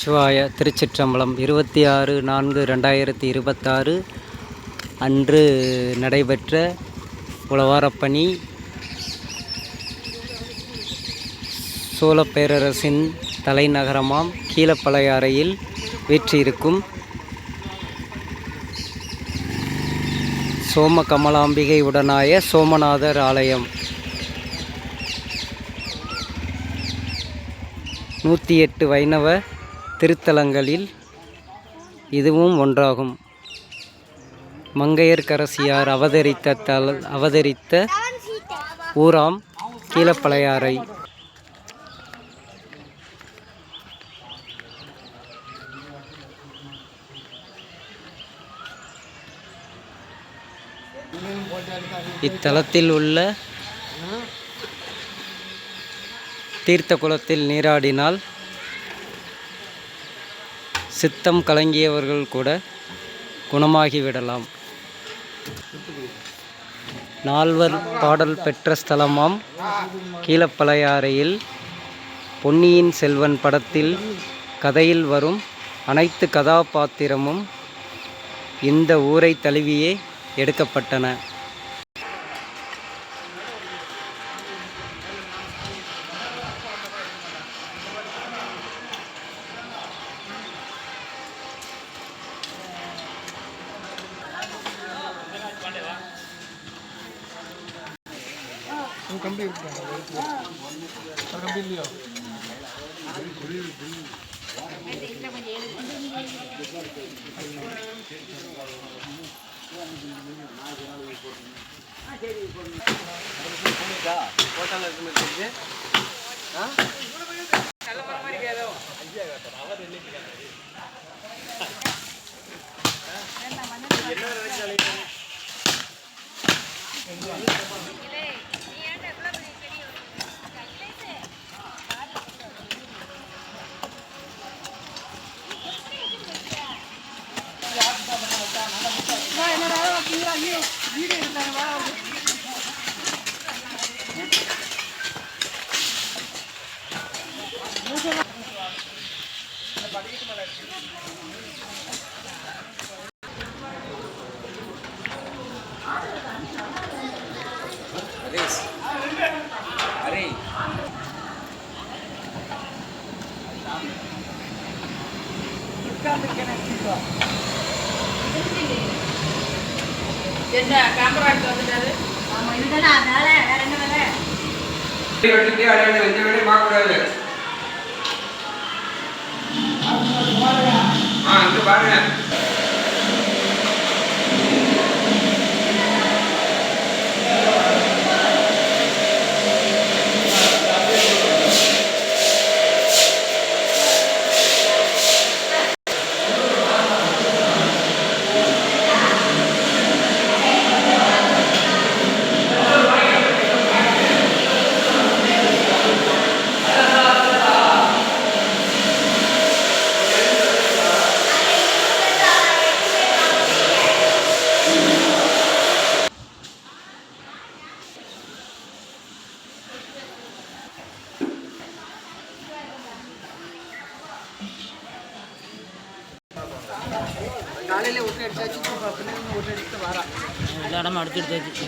நமசிவாய. திருச்சிற்றம்பலம். 26/4/2026 அன்று நடைபெற்ற உழவாரப்பணி சோழப் பேரரசின் தலைநகரமாம் கீழப்பழையாறையில் வீற்றிருக்கும் சோம கமலாம்பிகை உடனாய சோமநாதர் ஆலயம் 108 வைணவ திருத்தலங்களில் இதுவும் ஒன்றாகும். மங்கையர்க்கரசியார் அவதரித்த ஊராம் கீழப்பழையாறை. இத்தலத்தில் உள்ள தீர்த்த குளத்தில் நீராடினால் சித்தம் கலங்கியவர்கள் கூட குணமாகிவிடலாம். நால்வர் பாடல் பெற்ற ஸ்தலமாம் கீழப்பழையாறையில் பொன்னியின் செல்வன் படத்தில் கதையில் வரும் அனைத்து கதாபாத்திரமும் இந்த ஊரை தழுவியே எடுக்கப்பட்டன. என்ன கேமரா எடுத்து வந்துட்டாரு? ஆமா, இதுதானே வேலை. வேற என்ன வேலை? வெட்டிட்டு அடையாளம் எந்த வேலையும் பார்க்கக்கூடாது. இங்க பாருங்க. காலையில ஒட்டு எடுத்தாச்சு, ஒட்டு எடுத்து வரா எல்லா இடமும் அடுத்து எடுத்தாச்சு.